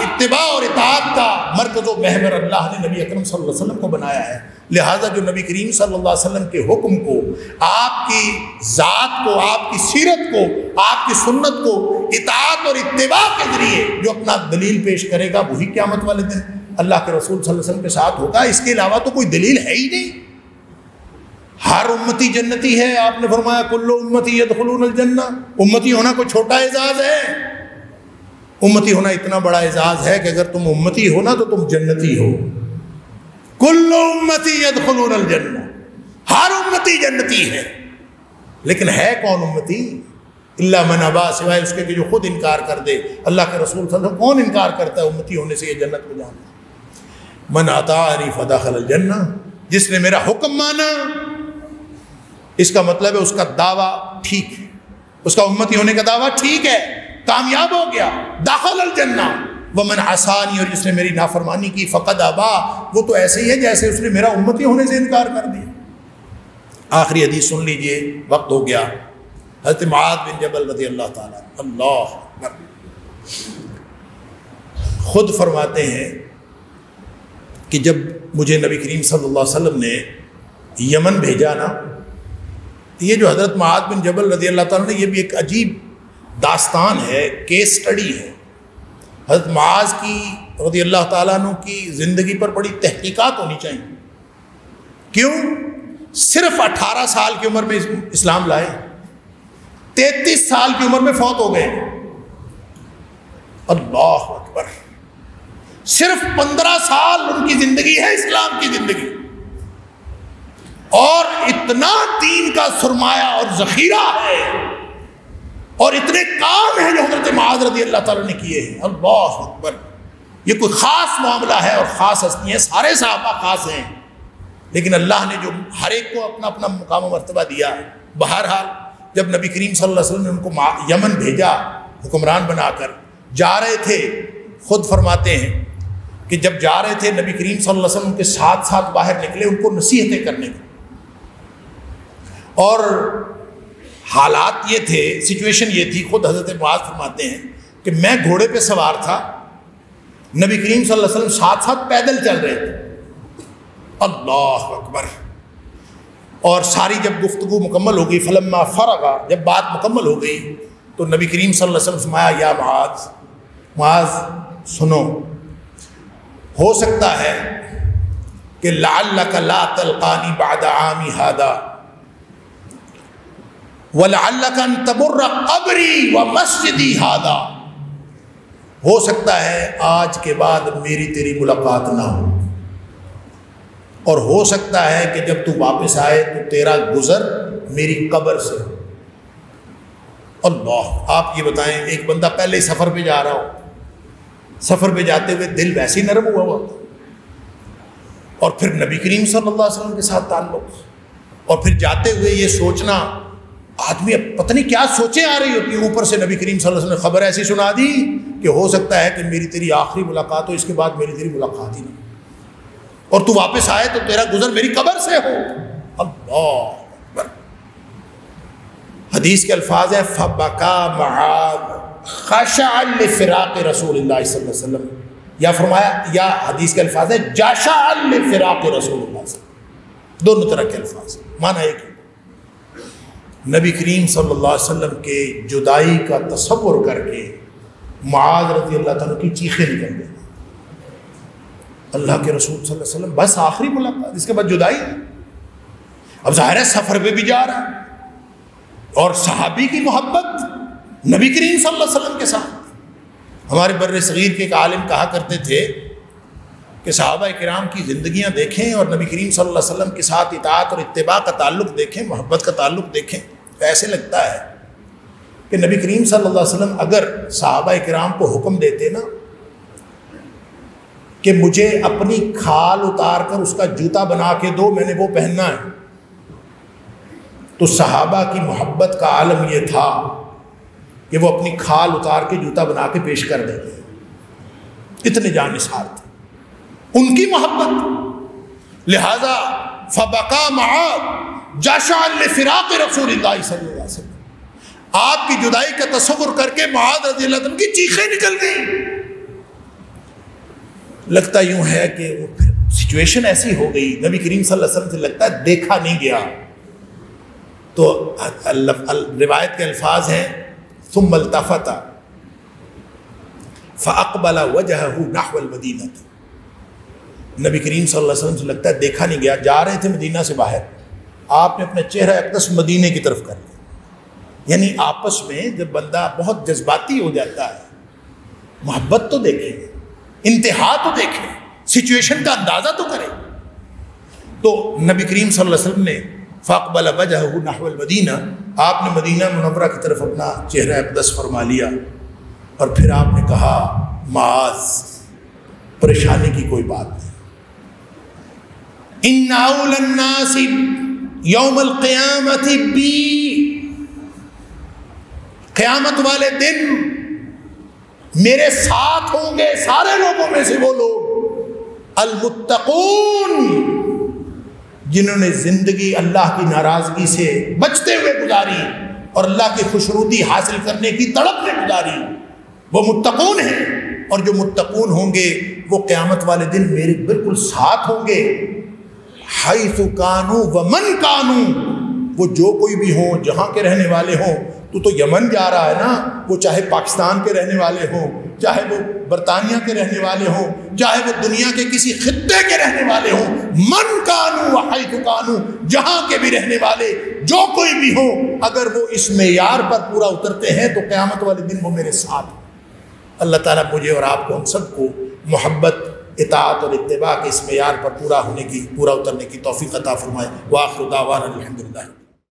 اتباع اور اطاعت کا مرکز و محور اللہ نے نبی اکرم صلی اللہ علیہ وسلم کو بنایا ہے. لہٰذا جو نبی کریم صلی اللہ علیہ وسلم کے حکم کو، آپ کی ذات کو، آپ کی سیرت کو، آپ کی سنت کو اطاعت اور اتباع کے ذریعے جو اپنا دلیل پیش کرے گا وہی قیامت والے دن اللہ کے رسول صلی اللہ علیہ وسلم کے ساتھ ہوگا. اس کے علاوہ تو کوئی دلیل ہے ہی نہیں. ہر امتی جنتی ہے. آپ نے فرمایا کل امتی یدخلون الجنہ. امتی ہونا کوئی چھوٹا اعزاز ہے؟ امتی ہونا اتنا بڑا اعزاز ہے کہ اگر تم امتی ہو نا تو تم جنتی ہو. کل امتی یدخلون الجنہ، ہر امتی جنتی ہے. لیکن ہے کون امتی؟ الا من ابا، سوائے اس کے کہ جو خود انکار کر دے. اللہ کے رسول صلی اللہ علیہ وسلم کون انکار کرتا ہے امتی ہونے سے یہ جنت میں جانا؟ من اطاعنی فدخل الجنہ، جس نے میرا حکم مانا. اس کا مطلب ہے اس کا دعویٰ ٹھیک ہے، اس کا امتی ہونے کا دعویٰ ٹھیک ہے، کامیاب ہو گیا. داخل الجنہ. ومن عصانی، اور جس نے میری نافرمانی کی، فقد ابا، وہ تو ایسے ہی ہے جیسے اس نے میرا امتی ہونے سے انکار کر دیا. آخری حدیث سن لیجئے، وقت ہو گیا. حضرت معاذ بن جبل رضی اللہ تعالیٰ، اللہ اکبر، خود فرماتے ہیں کہ جب مجھے نبی کریم صلی اللہ علیہ وسلم نے یمن بھیجا نا، یہ جو حضرت معاذ بن جبل رضی اللہ تعالیٰ نے، یہ بھی ایک عجیب داستان ہے، کیس سٹڈی ہے. حضرت معاذ کی رضی اللہ تعالیٰ عنہ کی زندگی پر بڑی تحقیقات ہونی چاہیے. کیوں؟ صرف 18 سال کی عمر میں اسلام لائے، 33 سال کی عمر میں فوت ہو گئے. اللہ اکبر. صرف 15 سال ان کی زندگی ہے، اسلام کی زندگی، اور اتنا دین کا سرمایہ اور ذخیرہ ہے، اور اتنے کام ہیں جو حضرت معاذ رضی اللہ تعالیٰ نے کیے ہیں. اللہ اکبر. یہ کوئی خاص معاملہ ہے اور خاص ہستی ہیں. سارے صحابہ خاص ہیں، لیکن اللہ نے جو ہر ایک کو اپنا اپنا مقام و مرتبہ دیا ہے. بہرحال جب نبی کریم صلی اللہ علیہ وسلم نے ان کو یمن بھیجا حکمران بنا کر، جا رہے تھے، خود فرماتے ہیں کہ جب جا رہے تھے نبی کریم صلی اللہ علیہ وسلم کے ساتھ ساتھ باہر نکلے ان کو نصیحتیں کرنے کی. اور حالات یہ تھے، سچویشن یہ تھی، خود حضرت معاذ فرماتے ہیں کہ میں گھوڑے پہ سوار تھا، نبی کریم صلی اللہ علیہ وسلم ساتھ ساتھ پیدل چل رہے تھے. اللہ اکبر. اور ساری جب گفتگو مکمل ہو گئی، فلما فرغا، جب بات مکمل ہو گئی تو نبی کریم صلی اللہ علیہ وسلم فرمایا یا معاذ، معاذ سنو، ہو سکتا ہے کہ لعلک لا تلقانی بعد عامی ھذا وَلَعَلَّكَ أَن تَمُرَّ قَبْرِي وَمَسْجِدِي هَذَا. ہو سکتا ہے آج کے بعد میری تیری ملاقات نہ ہو، اور ہو سکتا ہے کہ جب تو واپس آئے تو تیرا گزر میری قبر سے. اللہ. آپ یہ بتائیں، ایک بندہ پہلے ہی سفر پہ جا رہا ہو، سفر پہ جاتے ہوئے دل ویسے ہی نرم ہوا ہوتا، اور پھر نبی کریم صلی اللہ علیہ وسلم کے ساتھ تعلق، اور پھر جاتے ہوئے یہ سوچنا، آدمی اب پتہ نہیں کیا سوچیں آ رہی ہوتی ہیں. اوپر سے نبی کریم صلی اللہ علیہ وسلم نے خبر ایسی سنا دی کہ ہو سکتا ہے کہ میری تیری آخری ملاقات ہو، اس کے بعد میری تیری ملاقات ہی نہیں، اور تو واپس آئے تو تیرا گزر میری قبر سے ہو. اللہ اکبر. حدیث کے الفاظ ہیں فَبَكَى مَعَاذ خَشَعًا لِفِرَاقِ رسول اللہ صلی اللہ علیہ وسلم، یا فرمایا، یا حدیث کے الفاظ ہیں جَشَعًا لِفِرَاقِ رسول اللہ صلی اللہ علیہ وسلم. دونوں طرح کے الفاظ، معنی ایک ہے. نبی کریم صلی اللہ علیہ وسلم کے جدائی کا تصور کر کے معاذ رضی اللہ تعالیٰ کی چیخیں نکل گئی. اللہ کے رسول صلی اللہ علیہ وسلم، بس آخری ملاقات، اس کے بعد جدائی. اب ظاہر ہے سفر پہ بھی جا رہا ہے، اور صحابی کی محبت نبی کریم صلی اللہ علیہ وسلم کے ساتھ. ہمارے بر صغیر کے ایک عالم کہا کرتے تھے کہ صحابہ کرام کی زندگیاں دیکھیں اور نبی کریم صلی اللہ علیہ وسلم کے ساتھ اطاعت اور اتباع کا تعلق دیکھیں، محبت کا تعلق دیکھیں. تو ایسے لگتا ہے کہ نبی کریم صلی اللہ علیہ وسلم اگر صحابہ کرام کو حکم دیتے نا کہ مجھے اپنی کھال اتار کر اس کا جوتا بنا کے دو، میں نے وہ پہننا ہے، تو صحابہ کی محبت کا عالم یہ تھا کہ وہ اپنی کھال اتار کے جوتا بنا کے پیش کر دیتے، اتنے جان نثار تھے ان کی محبت۔ لہذا فبقا معاذ جاشعا لفراق رسول اللہ صلی اللہ علیہ وسلم، آپ کی جدائی کا تصور کر کے معاذ رضی اللہ عنہ کی چیخیں نکل گئی۔ لگتا یوں ہے کہ وہ پھر سچویشن ایسی ہو گئی، نبی کریم صلی اللہ علیہ وسلم سے لگتا ہے دیکھا نہیں گیا، تو روایت کے الفاظ ہیں ثم التفت فاقبل وجهه نحو المدینہ، نبی کریم صلی اللہ علیہ وسلم سے لگتا ہے دیکھا نہیں گیا، جا رہے تھے مدینہ سے باہر، آپ نے اپنا چہرہ اقدس مدینے کی طرف کر لیا۔ یعنی آپس میں جب بندہ بہت جذباتی ہو جاتا ہے، محبت تو دیکھیں، انتہا تو دیکھیں، سچویشن کا اندازہ تو کریں۔ تو نبی کریم صلی اللہ علیہ وسلم نے فاقبل وجهه نحو المدینہ، آپ نے مدینہ منورہ کی طرف اپنا چہرہ اقدس فرما لیا، اور پھر آپ نے کہا معاذ پریشانی کی کوئی بات نہیں، ان اول الناس یوم القیامت بی، قیامت والے دن میرے ساتھ ہوں گے سارے لوگوں میں سے وہ لوگ المتقون جنہوں نے زندگی اللہ کی ناراضگی سے بچتے ہوئے گزاری اور اللہ کی خوشنودی حاصل کرنے کی تڑپ میں گزاری، وہ متقون ہیں۔ اور جو متقون ہوں گے وہ قیامت والے دن میرے بالکل ساتھ ہوں گے، حیث کانوا ومن کانوا، وہ جو کوئی بھی ہوں، جہاں کے رہنے والے ہوں۔ تو یمن جا رہا ہے نا، وہ چاہے پاکستان کے رہنے والے ہوں، چاہے وہ برطانیہ کے رہنے والے ہوں، چاہے وہ دنیا کے کسی خطے کے رہنے والے ہوں، من کانوا وحیث کانوا، جہاں کے بھی رہنے والے جو کوئی بھی ہوں، اگر وہ اس معیار پر پورا اترتے ہیں تو قیامت والے دن وہ میرے ساتھ ہیں۔ اللہ تعالیٰ مجھے اور آپ کو ہم سب کو محبت، اطاعت اور اتباع کے اس معیار پر پورا اترنے کی توفیق عطا فرمائے۔ وآخر دعوانا الحمدللہ۔